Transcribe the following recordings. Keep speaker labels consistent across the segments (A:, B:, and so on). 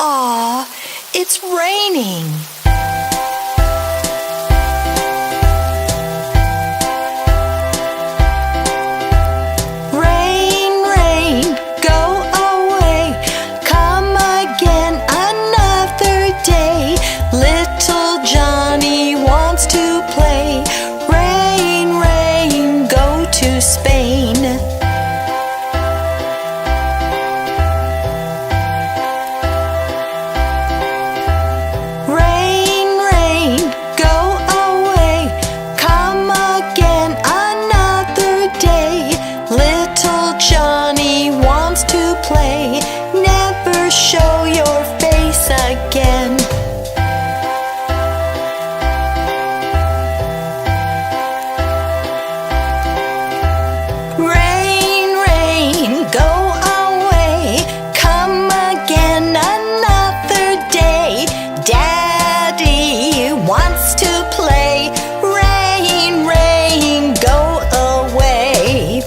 A: Aw, it's raining. Rain, rain, go away. Come again another day. Little Johnny wants to play. Rain, rain, go to Spain. Show your face again. Rain, rain, go away. Come again another day. Daddy wants to play. Rain, rain, go away.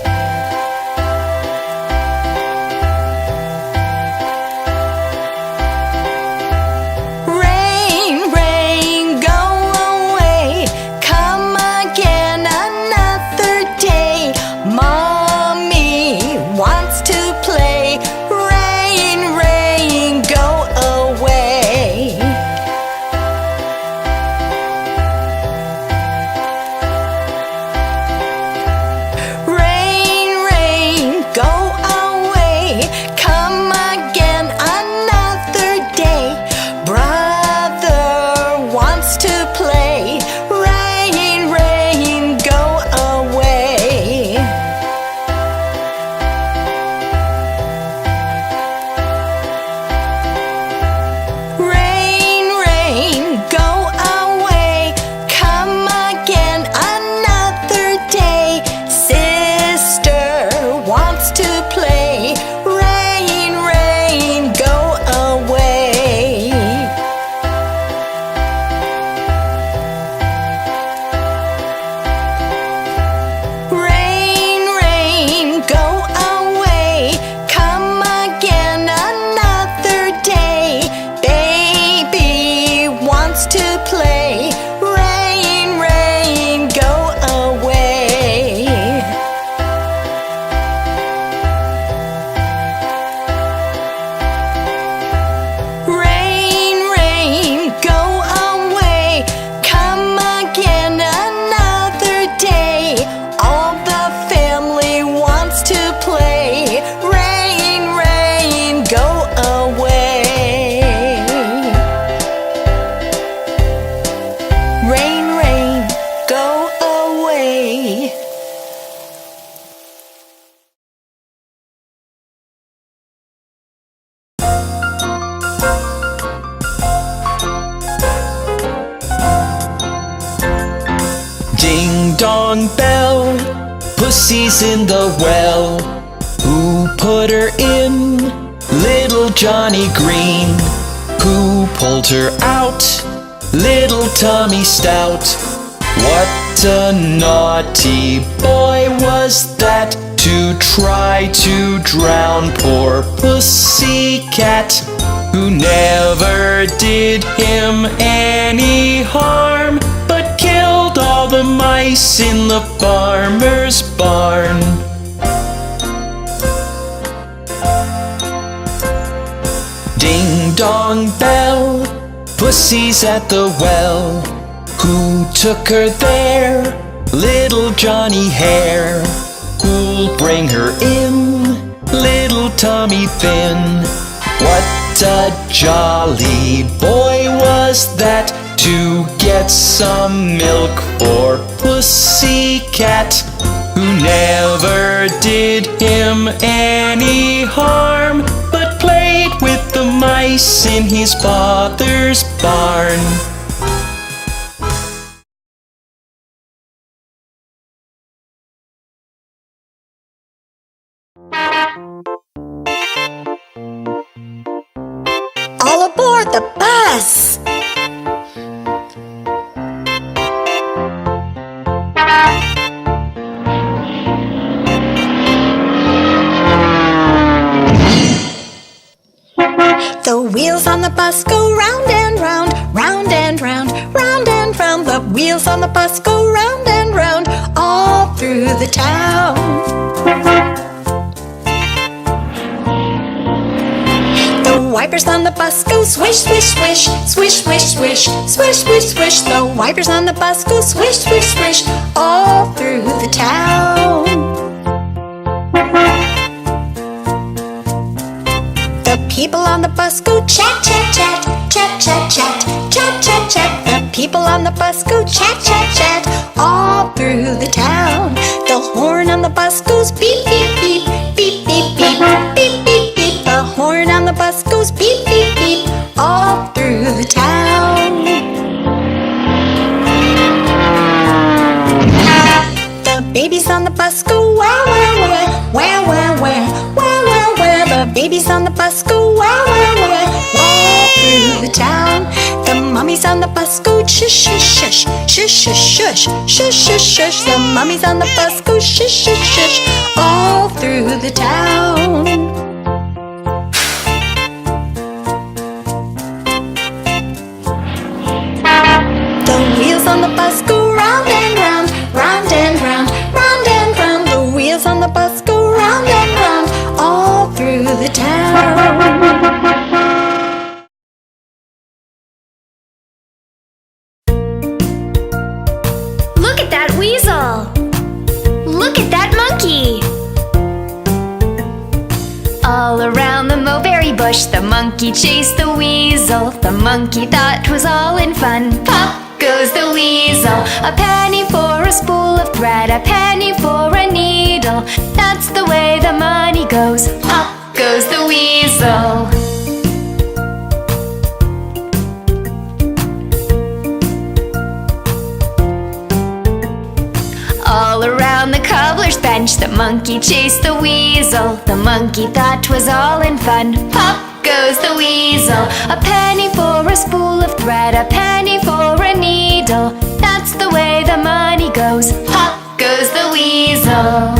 B: Ding-dong bell, Pussy's in the well. Who put her in? Little Johnny Green. Who pulled her out? Little Tommy Stout. What a naughty boy was that, to try to drown poor Pussycat, who never did him any harm, but killed all the mice in the farmer's barn. Ding-dong bell, Pussy's at the well. Who took her there? Little Johnny Hare. Who'll bring her in? Little Tommy Thin. What a jolly boy was that, to get some milk for Pussycat, who never did him any harm, but played with the mice in his father's barn.
A: All aboard the bus! The wheels wheels on the bus go round and round, round and round, round and round. The wheels on the bus go round and round, all through the town. The wipers on the bus go swish, swish, swish, swish, swish, swish, swish, swish, swish. The wipers on the bus go swish, swish, swish, all through the town. The people on the bus go chat, chat, chat, chat, chat, chat, chat, chat, chat. The people on the bus go chat, chat, chat, all through the town. The horn on the bus goes beep, beep, beep, beep, beep, beep, beep, beep, beep. The horn on the bus goes beep, beep, beep, all through the town. The babies on the bus go wow, wow, wow, wow, wow, wow, wow, wow, wow. The babies on the bus go wow, wow, wow, all through the town. The mummies on the bus go shush, shush, shush, shush, shush, shush, shush, shush, shush. The mummies on the bus go shush, shush, shush, all through the town. The wheels on the bus go round and round, round and round, round and round. The wheels on the bus go round and round, all through the town.
C: Look at that weasel! Look at that monkey! All around the mulberry bush, the monkey chased the weasel. The monkey thought 'twas all in fun. Pop goes the weasel. A penny for a spool of thread, a penny for a needle. That's the way the money goes. Pop goes the weasel. All around the cobbler's bench, the monkey chased the weasel. The monkey thought 'twas all in fun. Pop goes the weasel. A penny for a spool of thread, a penny for a needle. That's the way the money goes. Pop goes the weasel.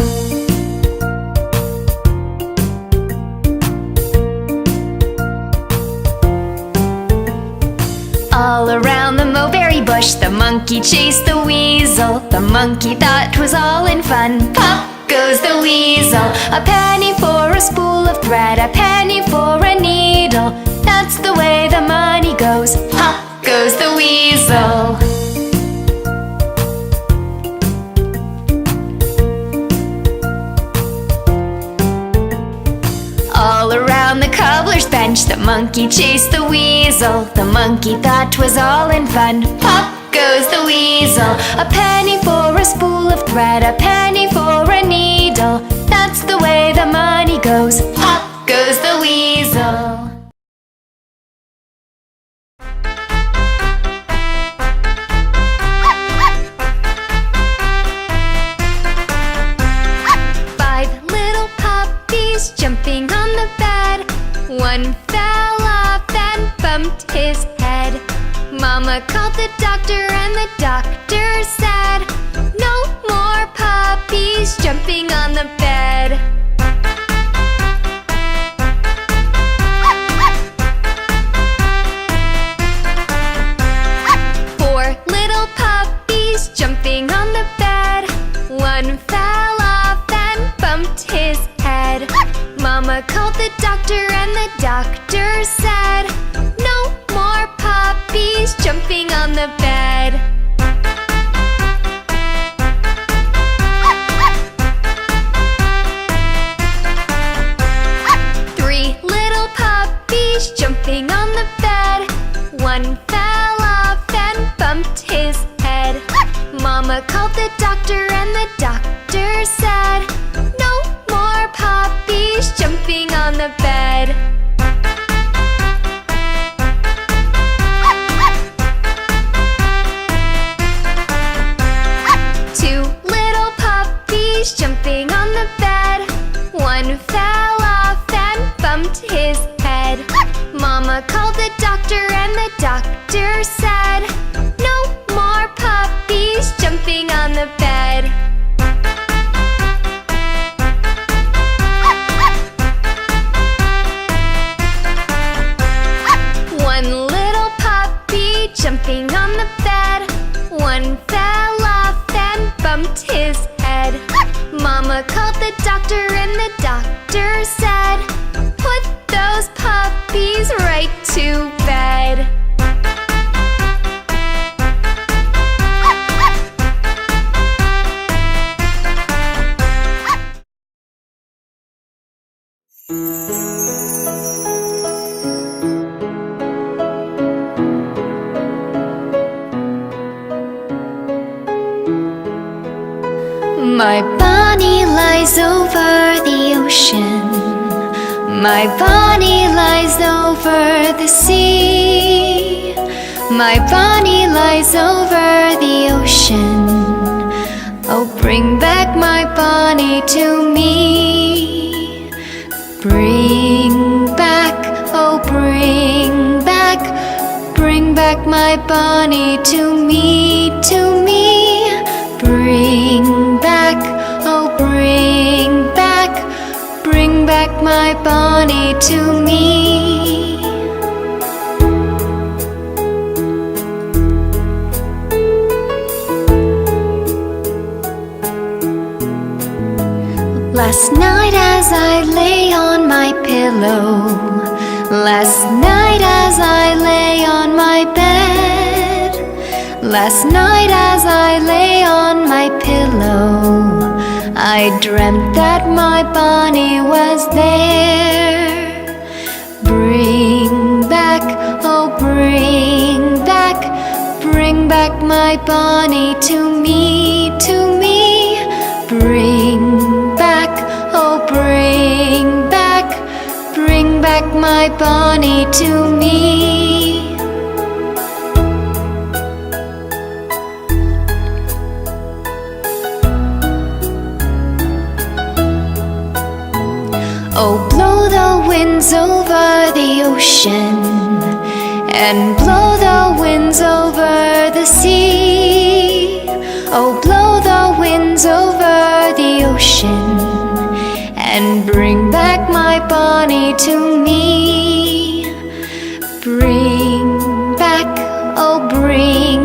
C: All around the mulberry bush, the monkey chased the weasel. The monkey thought 'twas all in fun. Pop goes the weasel. A penny for a spool of thread, a penny for a needle. That's the way the money goes. Pop goes the weasel. All around the cobbler's bench, the monkey chased the weasel. The monkey thought 'twas all in fun. Pop goes the weasel. A penny for a spool of thread, a penny for a needle. That's the way the money goes. Pop goes the weasel. Five little puppies jumping on the bed. One fell off and bumped his head. Mama called the doctor and the doctor said, no more puppies jumping on the bed. Four little puppies jumping on the bed. One fell off and bumped his head. Mama called the doctor and the doctor said, no more puppies jumping on the bed. Three little puppies jumping on the bed. One fell off and bumped his head. Mama called the doctor and the doctor said, no more puppies jumping on the bed. Two little puppies jumping on the bed. One fell off and bumped his head. Mama called the doctor and the doctor said, no more puppies jumping on the bed. My bunny lies over the ocean. My bunny lies over the sea. My bunny lies over the ocean. Oh, bring back my bunny to me. Bring back, oh, bring back my bunny to me, to me. Bring back, oh, bring back my bunny to me. Last night as I lay on my pillow, last night as I lay on my bed, last night as I lay on my pillow, I dreamt that my bunny was there. Bring back, oh, bring back my bunny to me, to me. Bring back, oh, bring back my bunny to me. Oh, blow the winds over the ocean, and blow the winds over the sea. Oh, blow the winds over the ocean, and bring back my bunny to me. Bring back, oh, bring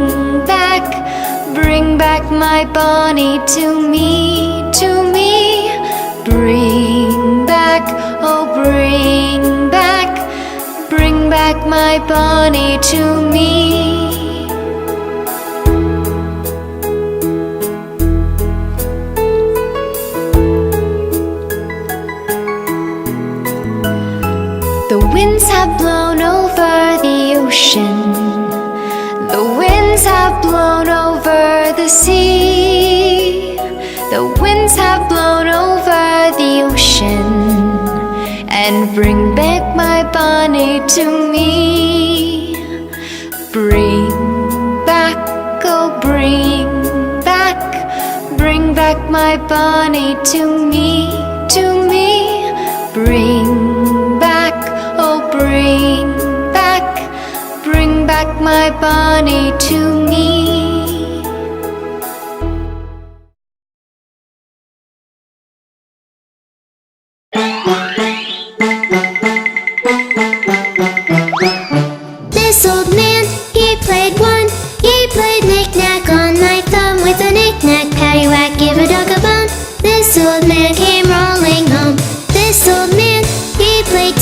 C: back my bunny to me, to me. Bring back, oh, bring back my bunny to me. The winds have blown over the ocean, the winds have blown over the sea. The winds have blown over the ocean, and bring back my bunny to me. Bring back, oh, bring back my bunny to me, to me. Bring back, oh, bring back my bunny to me.
D: This old man, he played knick-knack on my thumb with a knick-knack, paddywhack, give a dog a bone. This old man came rolling home. This old man, he played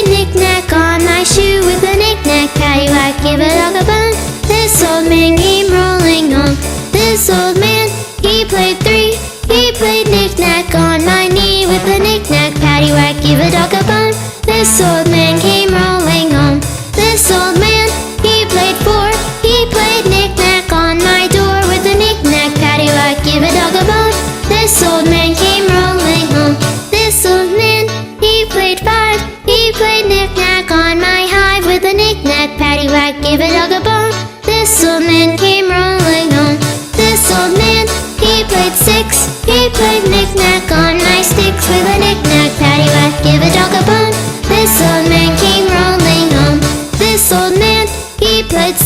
D: knick-knack on my shoe with a knick-knack, paddywhack, give a dog a bone. This old man came rolling home. This old man, he played knick-knack on my knee with a knick-knack, paddywhack, give a dog a bone. This old man came rolling home. This old man, he played knick-knack on my door with a knick-knack, paddywhack, give a dog a bone. This old man came rolling home. This old man, he played knick-knack on my hive with a knick-knack, paddywhack, give a dog a bone. This old man came rolling home. This old man, he played knick-knack on my sticks with a knick-knack, paddywhack, give a dog a bone. This old man came rolling home. This old man, he played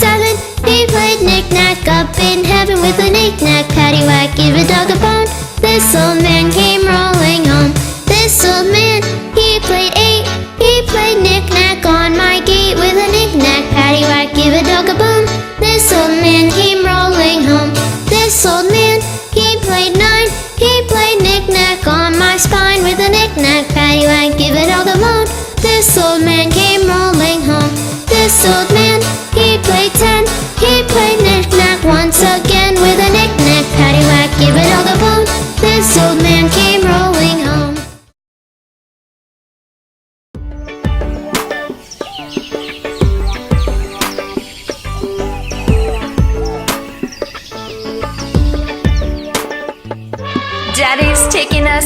D: knick-knack up in heaven with a knick-knack, paddywhack, give a dog a bone. This old man came rolling home. This old man, he played knick-knack on my gate with a knick-knack, paddywhack, give a dog a bone. This old man came rolling home. This old man, he played knick-knack on my spine with a knick-knack, paddywhack, give a dog a bone. This old man came rolling home. This old man, he played knick-knack once again with a knick-knack, paddywhack, give a dog a bone. This old man came rolling home.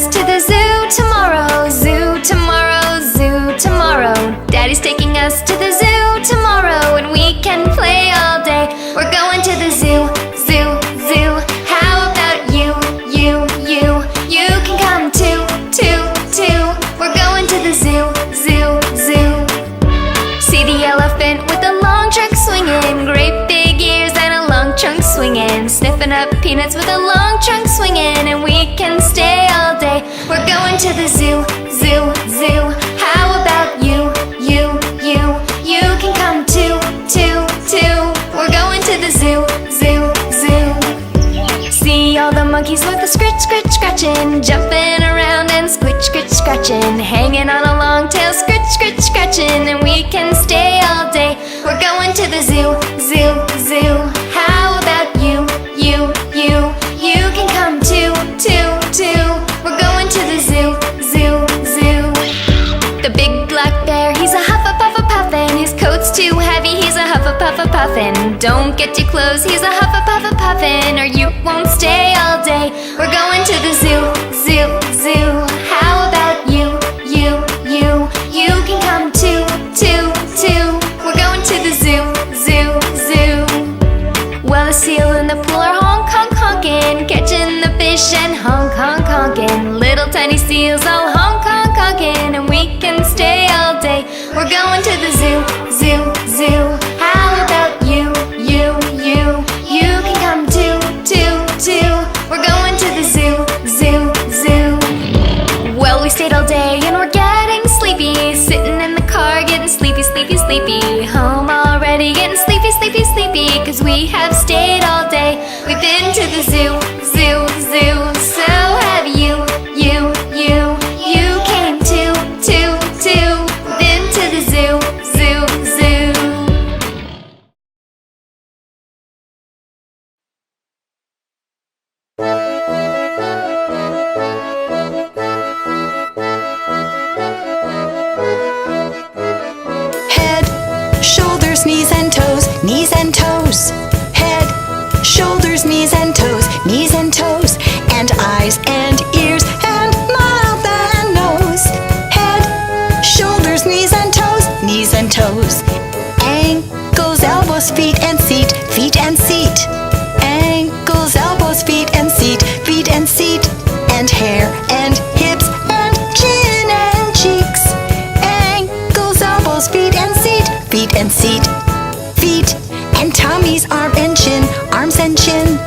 C: us to the zoo tomorrow. Zoo tomorrow, zoo tomorrow. Daddy's taking us to the zoo tomorrow, and we can play all day. We're going to the zoo, zoo, zoo. How about you, you, you? You can come too, too, too. We're going to the zoo, zoo, zoo. See the elephant with the long trunk swinging, great big ears and a long trunk swinging, sniffing up peanuts with a long trunk swinging, and we can stay all day. We're going to the zoo, zoo, zoo. How about you, you, you? You can come too, too, too. We're going to the zoo, zoo, zoo. See all the monkeys with the scritch, scritch, scratching, jumping around and scritch, scritch, scratching, hanging on a long tail, scritch, scritch, scratching, and we can stay all day. We're going to the zoo, zoo, zoo. How about you, you, you? You can come too, too, too. We're going to the zoo, zoo, zoo. The big black bear, he's a huff-a-puff-a-puffin'. His coat's too heavy, he's a huff-a-puff-a-puffin'. Don't get too close, he's a huff-a-puff-a-puffin', or you won't stay all day. We're going to the zoo, zoo, zoo. How about you, you, you? You can come too, too, too. We're going to the zoo, zoo, zoo. Well, the seal in the pool are honk, honk, honking, catching the fish and honk, honk, honking. Little tiny seals all honk, honk, honking, and we can stay all day. We're going to the zoo, zoo, zoo. How about you, you, you? You can come too, too, too. We're going to the zoo, zoo, zoo. Well, we stayed all day and we're getting sleepy, sitting in the car getting sleepy, sleepy, sleepy. Home already getting sleepy, sleepy, sleepy, 'cause we have stayed all day. We've been to the zoo, zoo, zoo. So have you, you, you? You came too, too, too. Been to the zoo, zoo, zoo.
A: Head, shoulders, knees and toes, knees and toes. Head, shoulders, knees and toes, knees and toes. And eyes and ears and mouth and nose. Head, shoulders, knees and toes, knees and toes. Ankles, elbows, feet and seat, feet and seat. Ankles, elbows, feet and seat, feet and seat. And hair and hips and chin and cheeks. Ankles, elbows, feet and seat, feet and seat. Feet and tummies, arm and chin, arms and chin.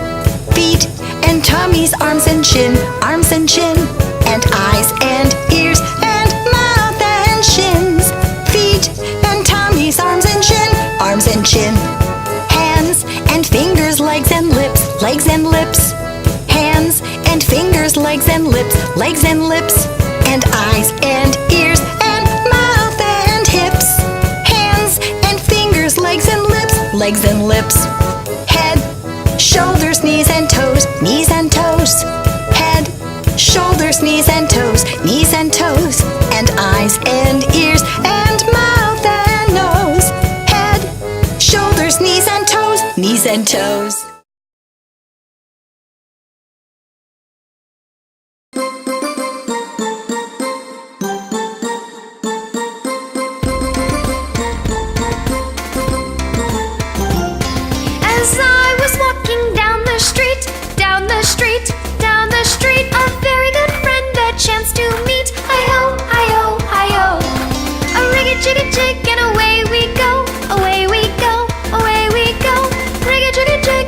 A: Feet and tummies, arms and chin, arms and chin. And eyes and ears and mouth and shins. Feet and tummies, arms and chin, arms and chin. Hands and fingers, legs and lips, legs and lips. Hands and fingers, legs and lips, legs and lips. And eyes and ears and mouth and hips. Hands and fingers, legs and lips, legs and lips. Head, shoulders, knees and toes, knees and toes. Head, shoulders, knees and toes, knees and toes. And eyes and ears and mouth and nose. Head, shoulders, knees and toes, knees and toes.
C: As I was walking down the street, down the street, down the street, a very good friend that chanced to meet. Hi-ho, hi-ho, hi-ho. A rig-a-jig-a-jig and away we go, away we go, away we go. Rig-a-jig-a-jig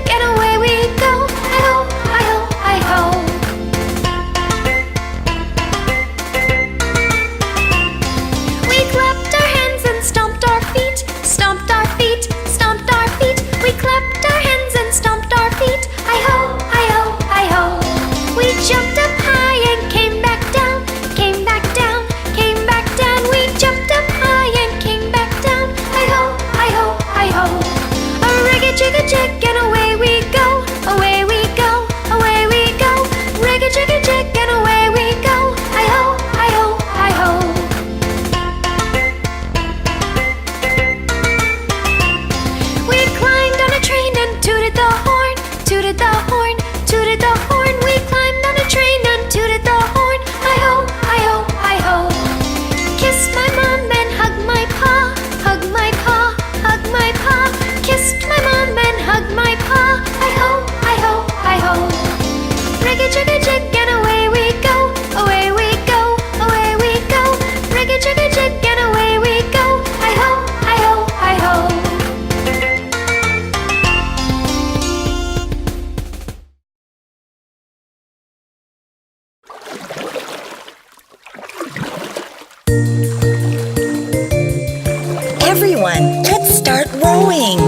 A: everyone, let's start rowing.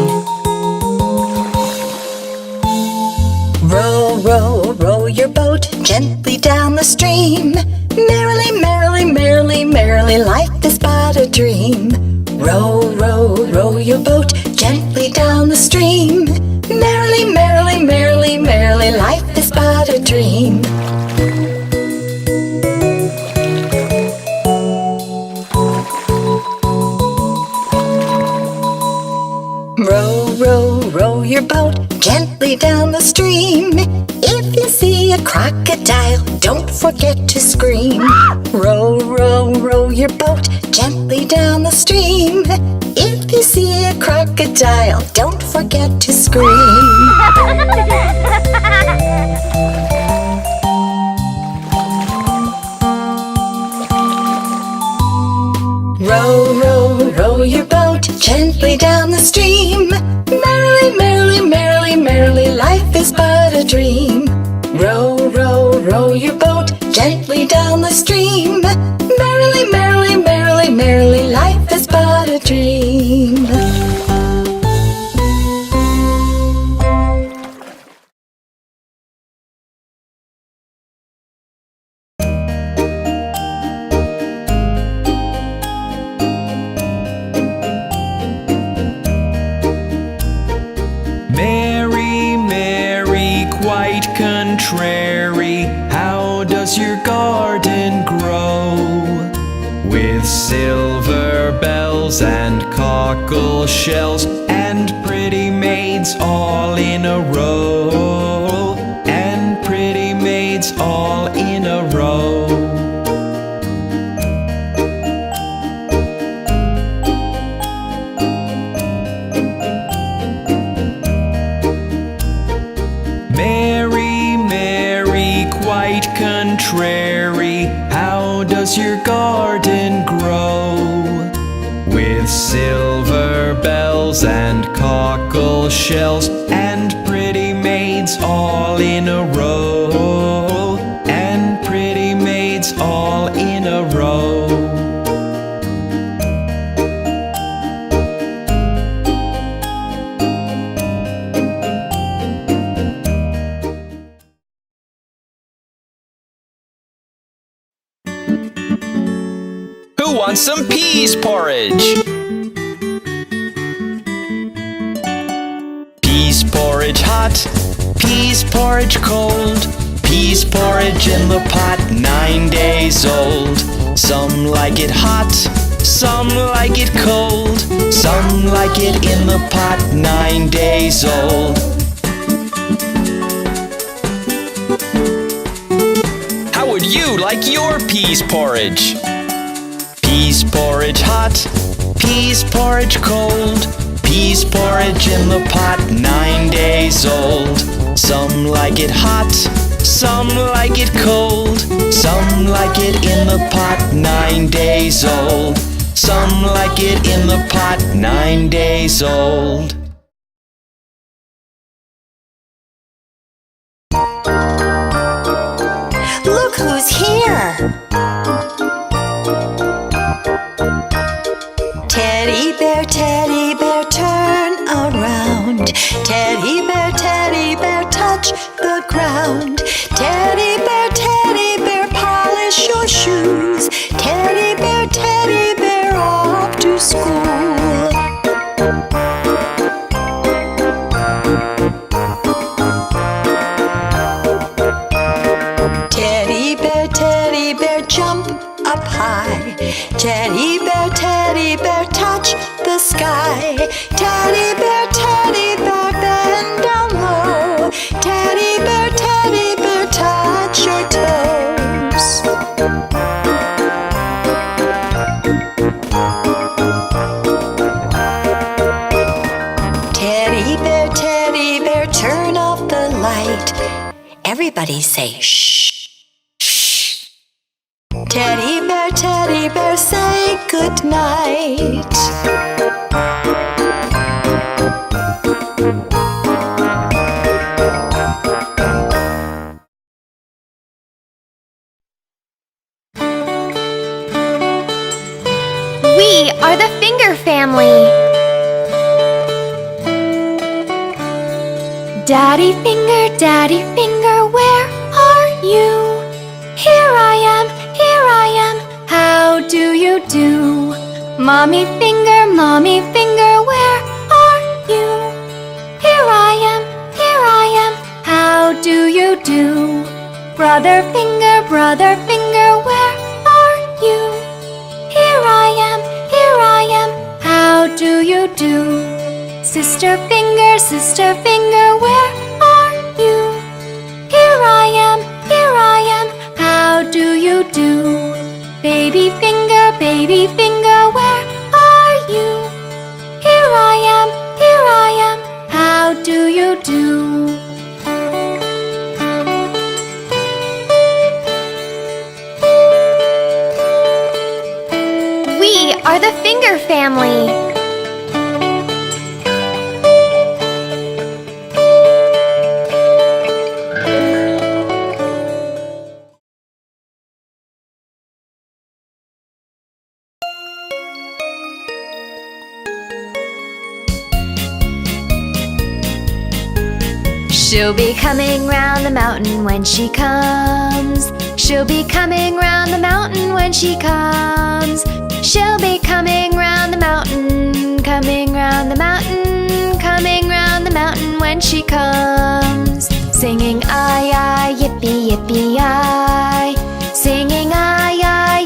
A: Row, row, row your boat gently down the stream. Merrily, merrily, merrily, merrily, life is but a dream. Row, row, row your boat gently down the stream. Merrily, merrily, merrily, merrily, life is but a dream. Row, row, row your boat gently down the stream. If you see a crocodile, don't forget to scream. Row, row, row your boat gently down the stream. If you see a crocodile, don't forget to scream. Row, row, row your boat gently down the stream. Merrily, merrily, merrily, merrily, life is but a dream. Row, row, row your boat gently down the stream. Merrily, merrily, merrily, merrily, life is but a dream.
B: Contrary, how does your garden grow? With silver bells and cockle shells and pretty maids all in a row, and pretty maids all in a row. Contrary, how does your garden grow? With silver bells and cockle shells and pretty maids all in a row, and pretty maids all in a row. Who wants some peas porridge? Peas porridge hot, peas porridge cold, peas porridge in the pot 9 days old. Some like it hot, some like it cold, some like it in the pot 9 days old. How would you like your peas porridge? Peas porridge hot, peas porridge cold, peas porridge in the pot 9 days old. Some like it hot, some like it cold, some like it in the pot 9 days old. Some like it in the pot 9 days old.
A: Look who's here! Teddy bear, turn around. Teddy bear, touch the ground. Teddy bear, polish your shoes. Teddy bear, off to school. Teddy bear, jump up high. Teddy bear, touch the sky. Teddy bear, bend down low. Teddy bear, touch your toes. Teddy bear, turn off the light. Everybody say shh. Teddy bear, say good night.
C: We are the Finger family. Daddy finger, where are you? Here I am, how do you do? Mommy finger, where are you? Here I am, how do you do? Brother finger, where are you? Here I am, how do you do? Sister finger, where are you? Here I am, how do you do? Baby finger, where are you? Here I am, how do you do? We are the finger family. She'll be coming round the mountain when she comes. She'll be coming round the mountain when she comes. She'll be coming round the mountain, coming round the mountain, coming round the mountain when she comes. Singing I, yippee, yippee, I. Singing I,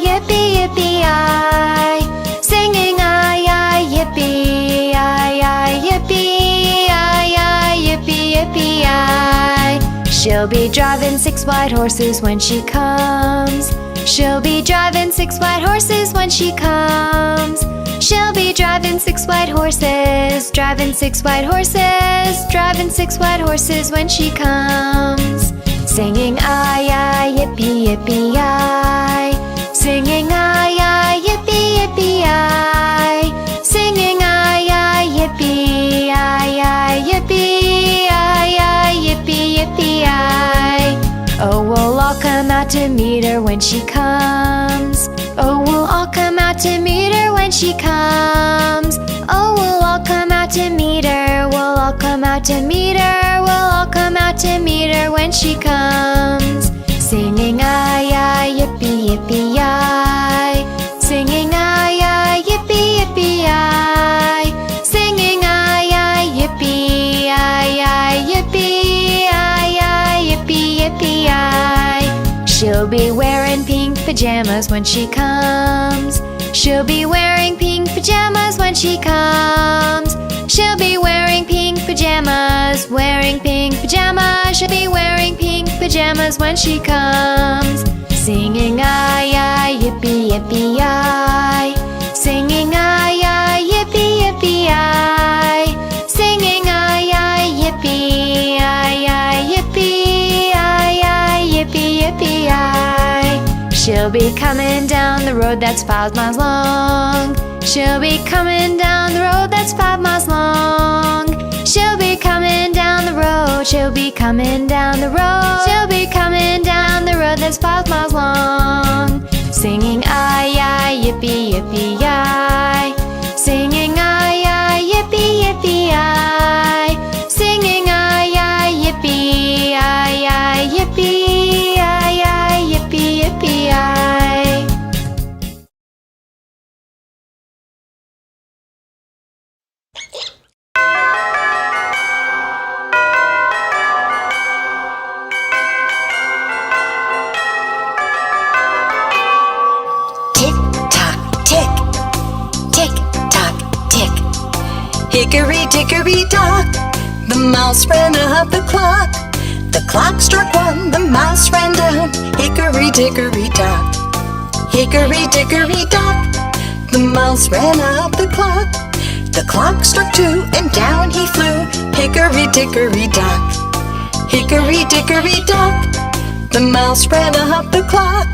C: yippee, yippee, I. Singing I, yippee, I, yippee, I, yippee, yippee, I. She'll be driving 6 white horses when she comes. She'll be driving 6 white horses when she comes. She'll be driving 6 white horses, driving 6 white horses, driving 6 white horses when she comes. Singing I, yippee, yippee, I. Singing I, yippee, yippee, I. Singing I, yippee, I, yippee, I, yippee, yippee, I. Oh, we'll all come out to meet her when she comes. Oh, we'll all come out to meet her when she comes. Oh, we'll all come out to meet her. We'll all come out to meet her. We'll all come out to meet her when she comes. Singing I, yippee, yippee, I. Singing I, yippee, yippee, I. Singing I, yippee, I, yippee, I, yippee, yippee, I. She'll be wearing pink pajamas when she comes. She'll be wearing pink pajamas when she comes. She'll be wearing pink pajamas, wearing pink pajamas. She'll be wearing pink pajamas when she comes. Singing I, yippee, yippee, I. Singing I, yippee, yippee, I. Singing I, yippee, I, yippee, I, yippee, yippee, I. She'll be coming down the road that's 5 miles long. She'll be coming down the road that's 5 miles long. She'll be coming down the road. She'll be coming down the road. She'll be coming down the road that's 5 miles long. Singing I, yippee, yippee, I. Singing I, yippee, yippee, I. Singing I, yippee, I, yippee, I, yippee, yippee, I.
A: Hickory dickory dock, the mouse ran up the clock. The clock struck 1, the mouse ran down. Hickory dickory dock. Hickory dickory dock, the mouse ran up the clock. The clock struck 2 and down he flew. Hickory dickory dock. Hickory dickory dock, the mouse ran up the clock.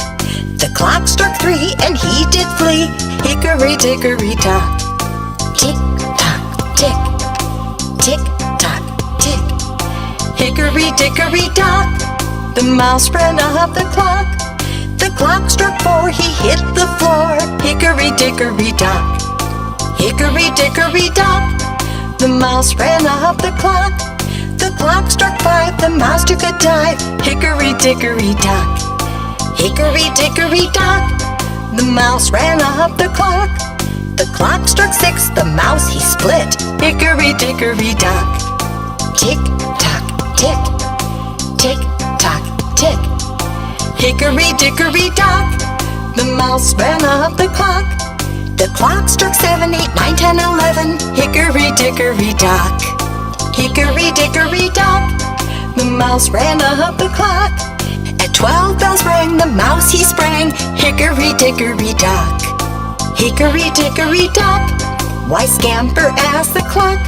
A: The clock struck 3 and he did flee. Hickory dickory dock. Tick tick, tick tock, tick. Hickory dickory dock, the mouse ran up the clock. The clock struck 4, he hit the floor. Hickory dickory dock. Hickory dickory dock, the mouse ran up the clock. The The clock struck 5, the mouse took a dive. Hickory dickory dock. Hickory dickory dock. The mouse ran up the clock. The clock struck 6, the mouse he split. Hickory dickory dock. Tick tock tick. Tick tock tick. Hickory dickory dock. The mouse ran up the clock. The clock struck 7, 8, 9, 10, 11. Hickory dickory dock. Hickory dickory dock. The mouse ran up the clock. At 12 bells rang, the mouse he sprang. Hickory dickory dock. Hickory dickory dock. Why scamper asked the clock?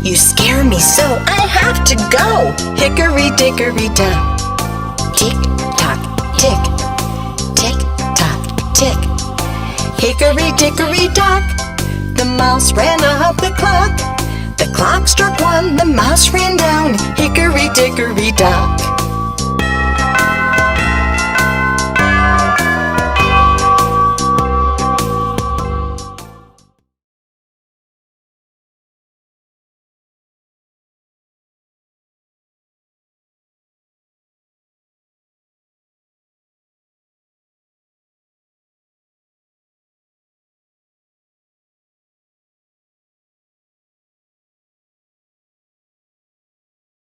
A: You scare me so, I have to go. Hickory dickory dock. Tick tock tick. Tick tock tick. Hickory dickory dock. The mouse ran up the clock. The clock struck 1, the mouse ran down. Hickory dickory dock.